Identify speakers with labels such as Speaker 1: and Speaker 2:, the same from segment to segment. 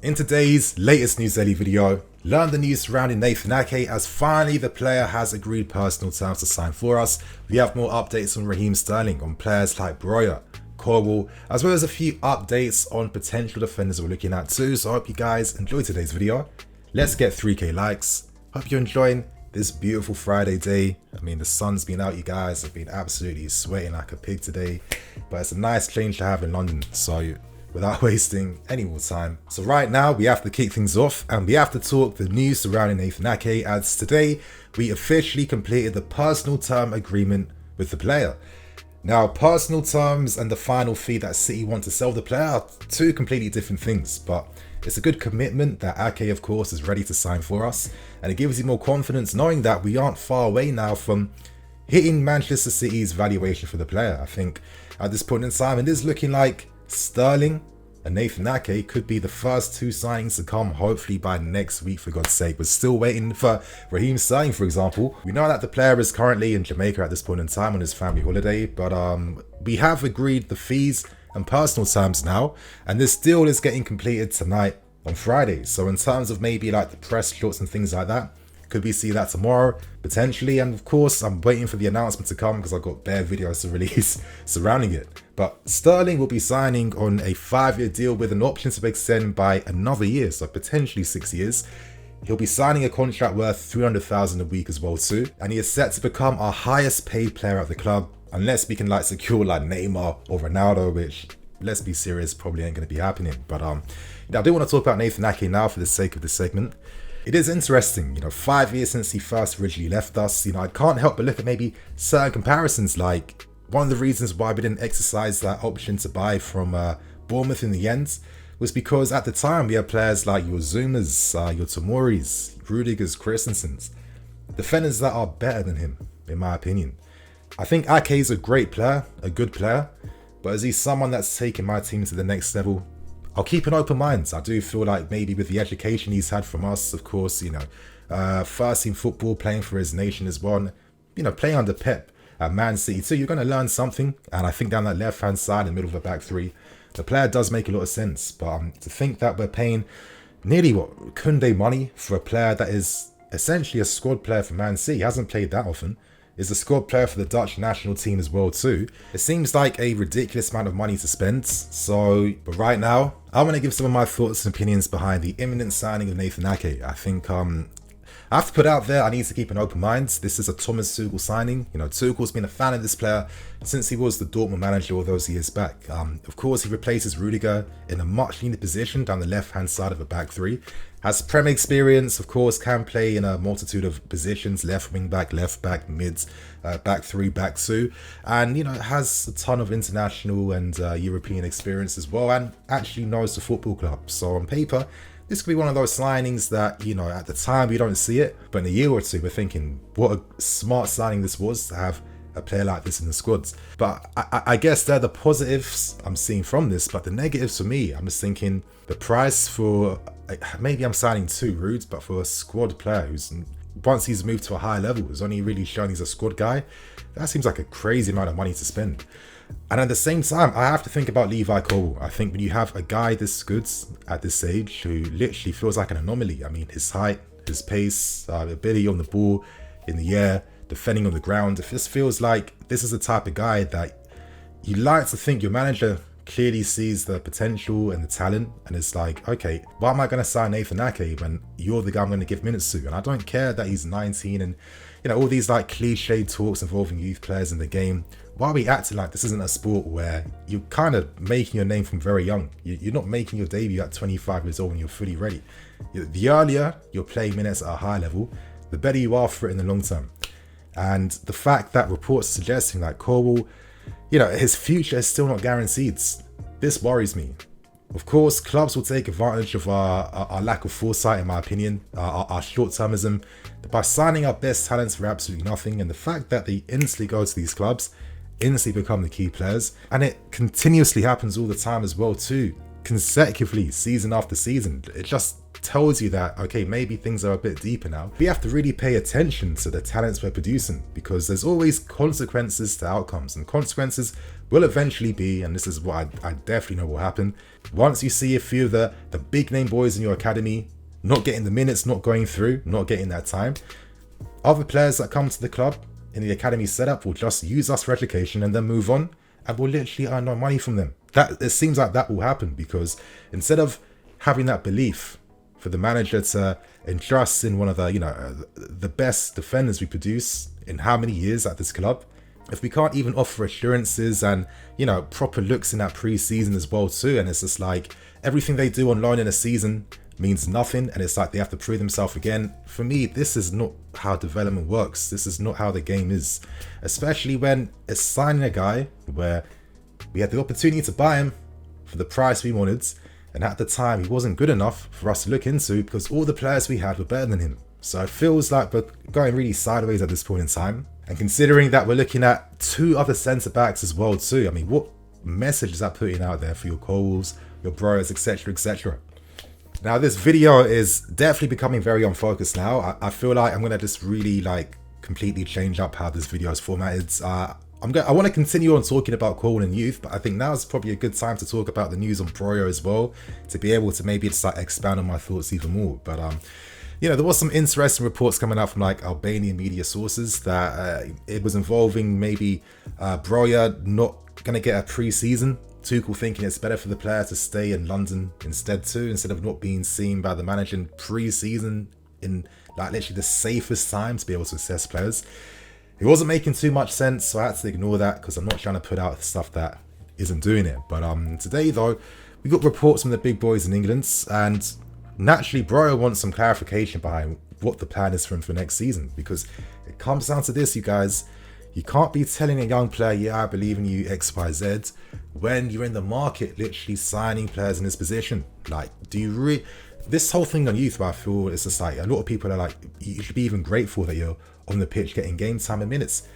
Speaker 1: In today's latest news daily video, learn the news surrounding Nathan AKE as finally the player has agreed personal terms to sign for us. We have more updates on Raheem Sterling, on players like Broja, Colwill, as well as a few updates on potential defenders we're looking at too. So I hope you guys enjoyed today's video. Let's get 3k likes. Hope you're enjoying this beautiful Friday day. I mean, the sun's been out, you guys. I've been absolutely sweating like a pig today, but it's a nice change to have in London. So without wasting any more time. So right now we have to kick things off and we have to talk the news surrounding Nathan AKE, as today we officially completed the personal term agreement with the player. Now, personal terms and the final fee that City want to sell the player are two completely different things, but it's a good commitment that AKE of course is ready to sign for us, and it gives you more confidence knowing that we aren't far away now from hitting Manchester City's valuation for the player. I think at this point in time it is looking like Sterling and Nathan AKE could be the first two signings to come, hopefully by next week, for God's sake. We're still waiting for Raheem Sterling, for example. We know that the player is currently in Jamaica at this point in time on his family holiday, but we have agreed the fees and personal terms now, and this deal is getting completed tonight on Friday. So in terms of maybe like the press shorts and things like that, could we see that tomorrow? Potentially. And of course, I'm waiting for the announcement to come because I've got bare videos to release surrounding it. But Sterling will be signing on a 5-year deal with an option to extend by another year, so potentially 6 years. He'll be signing a contract worth $300,000 a week as well too. And he is set to become our highest paid player at the club, unless we can like secure like Neymar or Ronaldo, which, let's be serious, probably ain't going to be happening. But I do want to talk about Nathan AKE now for the sake of this segment. It is interesting, 5 years since he first originally left us. I can't help but look at maybe certain comparisons. Like, one of the reasons why we didn't exercise that option to buy from Bournemouth in the end was because at the time we had players like your Zumas, your Tomoris, Rudiger's, Christensen's, defenders that are better than him, in my opinion. I think AKE is a great player, a good player, but is he someone that's taking my team to the next level? I'll keep an open mind. I do feel like maybe with the education he's had from us, of course, first team football, playing for his nation as well, playing under Pep at Man City too, you're going to learn something. And I think down that left hand side in the middle of the back three, the player does make a lot of sense. But to think that we're paying nearly what Kunde money for a player that is essentially a squad player for Man City, he hasn't played that often, is a squad player for the Dutch national team as well too. It seems like a ridiculous amount of money to spend. But right now, I want to give some of my thoughts and opinions behind the imminent signing of Nathan AKE. I think I have to put out there, I need to keep an open mind. This is a Thomas Tuchel signing. Tuchel's been a fan of this player since he was the Dortmund manager all those years back. Of course, he replaces Rudiger in a much needed position down the left-hand side of a back three. Has Premier experience, of course, can play in a multitude of positions, left wing back, left back, mids, back three, back two. And, has a ton of international and European experience as well, and actually knows the football club. So on paper, this could be one of those signings that, at the time we don't see it, but in a year or two we're thinking what a smart signing this was to have a player like this in the squads. But I guess they're the positives I'm seeing from this, but the negatives for me, I'm just thinking the price for, maybe I'm signing too rude, but for a squad player who's, once he's moved to a higher level, has only really shown he's a squad guy, that seems like a crazy amount of money to spend. And at the same time, I have to think about Levi Colwill. I think when you have a guy this good at this age who literally feels like an anomaly, I mean, his height, his pace, ability on the ball, in the air, defending on the ground, it just feels like this is the type of guy that you like to think your manager clearly sees the potential and the talent, and it's like, okay, why am I going to sign Nathan AKE when you're the guy I'm going to give minutes to? And I don't care that he's 19 and all these like cliche talks involving youth players in the game. Why are we acting like this isn't a sport where you're kind of making your name from very young? You're not making your debut at 25 years old when you're fully ready. The earlier you're playing minutes at a high level, the better you are for it in the long term. And the fact that reports are suggesting that Colwill, his future is still not guaranteed, this worries me. Of course, clubs will take advantage of our lack of foresight, in my opinion, our short-termism, by signing our best talents for absolutely nothing. And the fact that they instantly go to these clubs, instantly become the key players, and it continuously happens all the time as well too, consecutively, season after season. It just tells you that, okay, maybe things are a bit deeper now. We have to really pay attention to the talents we're producing, because there's always consequences to outcomes, and consequences will eventually be, and this is what I definitely know will happen, once you see a few of the big name boys in your academy not getting the minutes, not going through, not getting that time, other players that come to the club in the academy setup will just use us for education and then move on, and we'll literally earn no money from them. It seems like that will happen, because instead of having that belief for the manager to entrust in one of the best defenders we produce in how many years at this club, if we can't even offer assurances and proper looks in that pre-season as well too, and it's just like everything they do on loan in a season means nothing, and it's like they have to prove themselves again. For me, this is not how development works. This is not how the game is, especially when it's signing a guy where we had the opportunity to buy him for the price we wanted, and at the time he wasn't good enough for us to look into because all the players we had were better than him. So it feels like we're going really sideways at this point in time. And considering that we're looking at 2 other centre backs as well too, I mean, what message is that putting out there for your Colwills, your Brojas, etc, etc? Now this video is definitely becoming very unfocused now. I feel like I'm gonna just really completely change up how this video is formatted. I want to continue on talking about Colwill and youth, but I think now is probably a good time to talk about the news on Broja as well, to be able to maybe just expand on my thoughts even more. But there was some interesting reports coming out from Albanian media sources that it was involving maybe Broja not going to get a pre-season. Tuchel thinking it's better for the player to stay in London instead of not being seen by the manager in pre-season in literally the safest time to be able to assess players. It wasn't making too much sense, so I had to ignore that because I'm not trying to put out stuff that isn't doing it. But today though, we got reports from the big boys in England, and naturally Broja wants some clarification behind what the plan is for him for next season, because it comes down to this, you guys. You can't be telling a young player, yeah, I believe in you, XYZ, when you're in the market literally signing players in this position. Do you this whole thing on youth, I feel it's just a lot of people are you should be even grateful that you're on the pitch getting game time and minutes.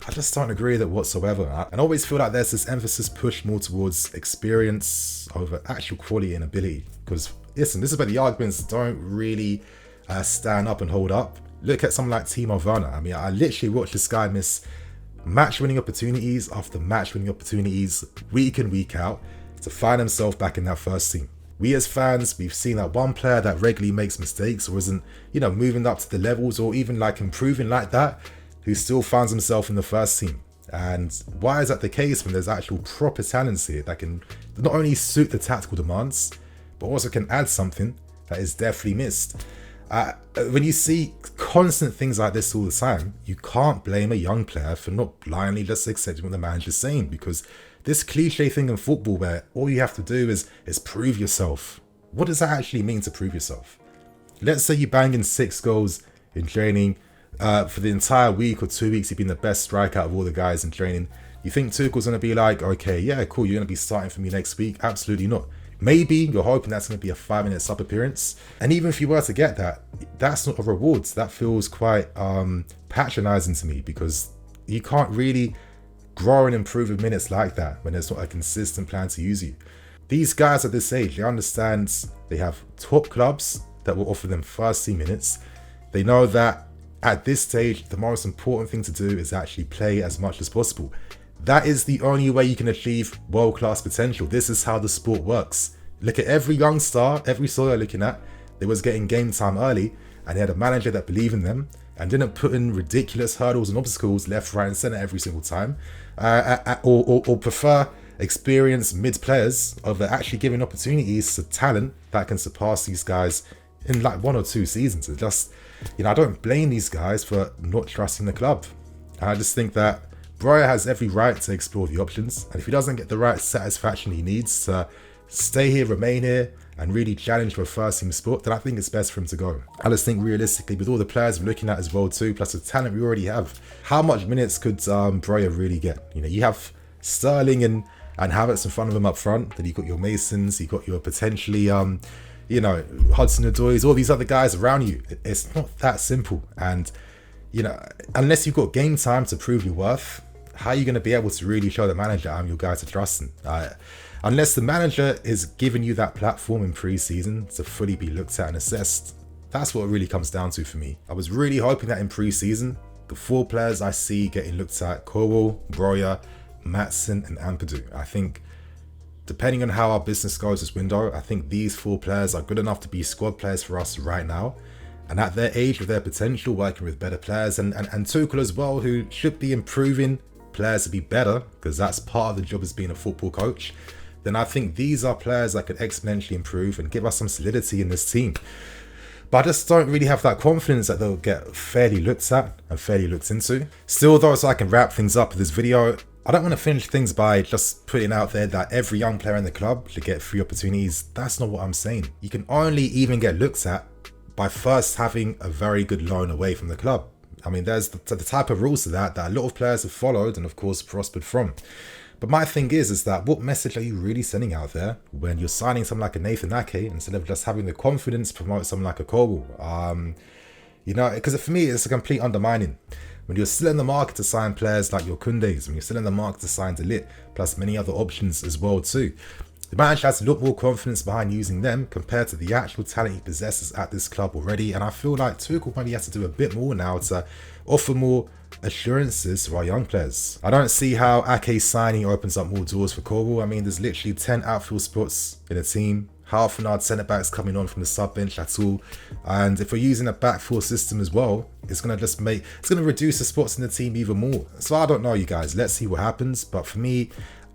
Speaker 1: I just don't agree with it whatsoever. I always feel like there's this emphasis pushed more towards experience over actual quality and ability. Because listen, this is where the arguments don't really stand up and hold up. Look at someone like Timo Werner. I mean, I literally watched this guy miss match-winning opportunities after match-winning opportunities week in, week out to find himself back in that first team. We as fans, we've seen that one player that regularly makes mistakes or isn't, moving up to the levels or even improving like that, who still finds himself in the first team. And why is that the case when there's actual proper talents here that can not only suit the tactical demands, but also can add something that is definitely missed? When you see constant things like this all the time, you can't blame a young player for not blindly just accepting what the manager's saying, because this cliche thing in football where all you have to do is prove yourself. What does that actually mean to prove yourself? Let's say you bang in 6 goals in training. For the entire week or 2 weeks, you've been the best striker out of all the guys in training. You think Tuchel's going to be like, okay, yeah, cool, you're going to be starting for me next week? Absolutely not. Maybe you're hoping that's going to be a 5-minute sub appearance. And even if you were to get that, that's not a reward. That feels quite patronizing to me, because you can't really grow and improve with minutes like that when there's not a consistent plan to use you. These guys at this age, they understand they have top clubs that will offer them first team minutes. They know that at this stage, the most important thing to do is actually play as much as possible. That is the only way you can achieve world-class potential. This is how the sport works. Look at every young star, every star you're looking at, they was getting game time early, and they had a manager that believed in them and didn't put in ridiculous hurdles and obstacles left, right and centre every single time, or prefer experienced mid players over actually giving opportunities to talent that can surpass these guys in 1 or 2 seasons. It's just, I don't blame these guys for not trusting the club. And I just think that Broja has every right to explore the options, and if he doesn't get the right satisfaction he needs to stay here, remain here, and really challenge for a first team spot, then I think it's best for him to go. I just think realistically, with all the players we're looking at as well too, plus the talent we already have, how much minutes could Broja really get? You have Sterling and Havertz in front of him up front, then you got your Masons, you got your potentially Hudson-Odoi, all these other guys around you. It's not that simple, and unless you've got game time to prove your worth, how are you going to be able to really show the manager I'm your guy to trust in? Unless the manager is giving you that platform in pre-season to fully be looked at and assessed. That's what it really comes down to for me. I was really hoping that in pre-season, the 4 players I see getting looked at, Colwill, Broja, Matson and Ampadu. I think depending on how our business goes this window, I think these 4 players are good enough to be squad players for us right now. And at their age, with their potential, working with better players, and Tuchel as well, who should be improving players to be better, because that's part of the job as being a football coach, then I think these are players that could exponentially improve and give us some solidity in this team. But I just don't really have that confidence that they'll get fairly looked at and fairly looked into. Still though, so I can wrap things up with this video, I don't want to finish things by just putting out there that every young player in the club should get free opportunities. That's not what I'm saying. You can only even get looked at by first having a very good loan away from the club. I mean, there's the type of rules to that a lot of players have followed and of course prospered from. But my thing is that what message are you really sending out there when you're signing someone like a Nathan Ake instead of just having the confidence to promote someone like a Colwill? You know, because for me, it's a complete undermining. When you're still in the market to sign players like your Kundes, when you're still in the market to sign De Ligt, plus many other options as well too. The manager has a lot more confidence behind using them compared to the actual talent he possesses at this club already. And I feel like Tuchel maybe has to do a bit more now to offer more assurances to our young players. I don't see how Ake's signing opens up more doors for Colwill. I mean, there's literally 10 outfield spots in a team. Half an hour centre backs coming on from the sub bench at all. And if we're using a back 4 system as well, it's going to reduce the spots in the team even more. So I don't know, you guys. Let's see what happens. But for me,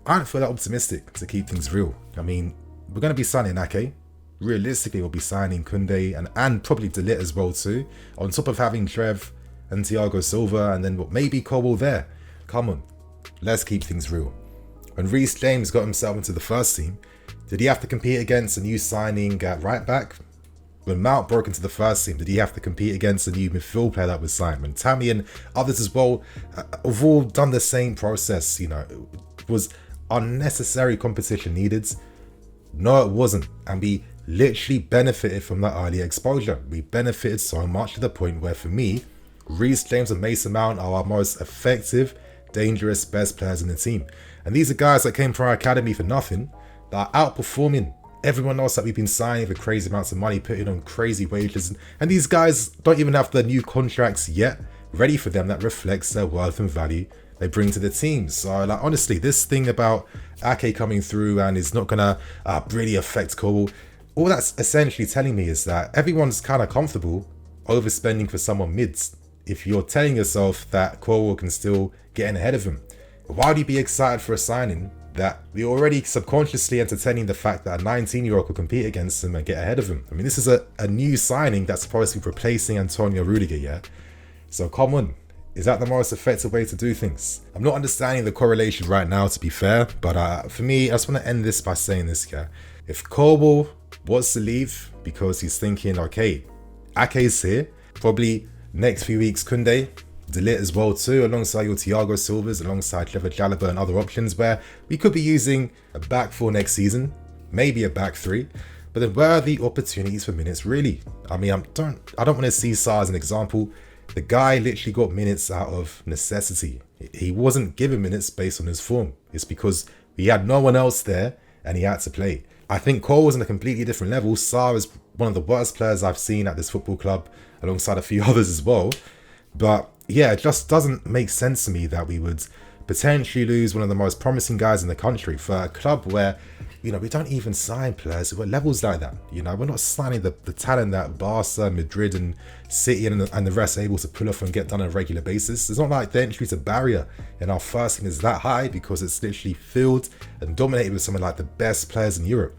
Speaker 1: I don't feel that optimistic, to keep things real. I mean, we're going to be signing Ake. Realistically, we'll be signing Kunde and probably De Ligt as well too. On top of having Trev and Thiago Silva and then maybe Colwill there. Come on, let's keep things real. When Reece James got himself into the first team, did he have to compete against a new signing at right back? When Mount broke into the first team, did he have to compete against a new midfield player that was signed? When Tammy and others as well have all done the same process, you know, it was unnecessary competition needed? No, it wasn't. And we literally benefited from that early exposure. We benefited so much to the point where, for me, Reece James and Mason Mount are our most effective, dangerous, best players in the team. And these are guys that came from our academy for nothing, that are outperforming everyone else that we've been signing for crazy amounts of money, putting on crazy wages. And these guys don't even have the new contracts yet ready for them that reflects their worth and value they bring to the team. So, like, honestly, this thing about Ake coming through and is not gonna really affect Colwill, all that's essentially telling me is that everyone's kind of comfortable overspending for someone mids if you're telling yourself that Colwill can still get in ahead of him. Why would you be excited for a signing that we're already subconsciously entertaining the fact that a 19-year-old could compete against him and get ahead of him? I mean, this is a new signing that's supposed to be replacing Antonio Rudiger, yeah? So come on. Is that the most effective way to do things? I'm not understanding the correlation right now, to be fair, but for me, I just want to end this by saying this, yeah. If Colwill wants to leave because he's thinking, okay, Ake's here, probably next few weeks, Kunde, De Ligt as well too, alongside your Thiago Silvas, alongside Trevor Jalaba and other options, where we could be using a back 4 next season, maybe a back 3. But then where are the opportunities for minutes really? I mean, I don't want to see Sarr as an example. The guy literally got minutes out of necessity. He wasn't given minutes based on his form. It's because he had no one else there and he had to play. I think Cole was on a completely different level. Sarr is one of the worst players I've seen at this football club, alongside a few others as well. But yeah, it just doesn't make sense to me that we would potentially lose one of the most promising guys in the country for a club where, you know, we don't even sign players who are levels like that. You know, we're not signing the talent that Barca, Madrid and City and the rest are able to pull off and get done on a regular basis. It's not like the entry to barrier in our first team is that high, because it's literally filled and dominated with some of like the best players in Europe.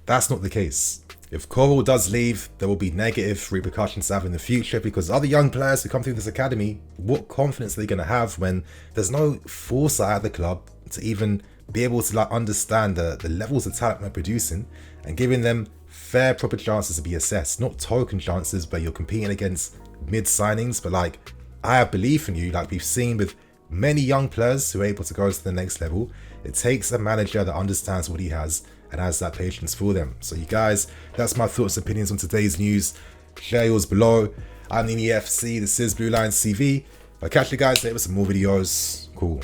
Speaker 1: That's not the case. If Colwill does leave, there will be negative repercussions to have in the future, because other young players who come through this academy, what confidence are they going to have when there's no foresight at the club to even be able to like understand the levels of talent we're producing and giving them fair, proper chances to be assessed, not token chances where you're competing against mid signings. But like, I have belief in you, like we've seen with many young players who are able to go to the next level. It takes a manager that understands what he has and has that patience for them. So you guys, that's my thoughts and opinions on today's news. Share yours below. I'm the EFC, this is BlueLionsTV. I'll catch you guys later with some more videos. Cool.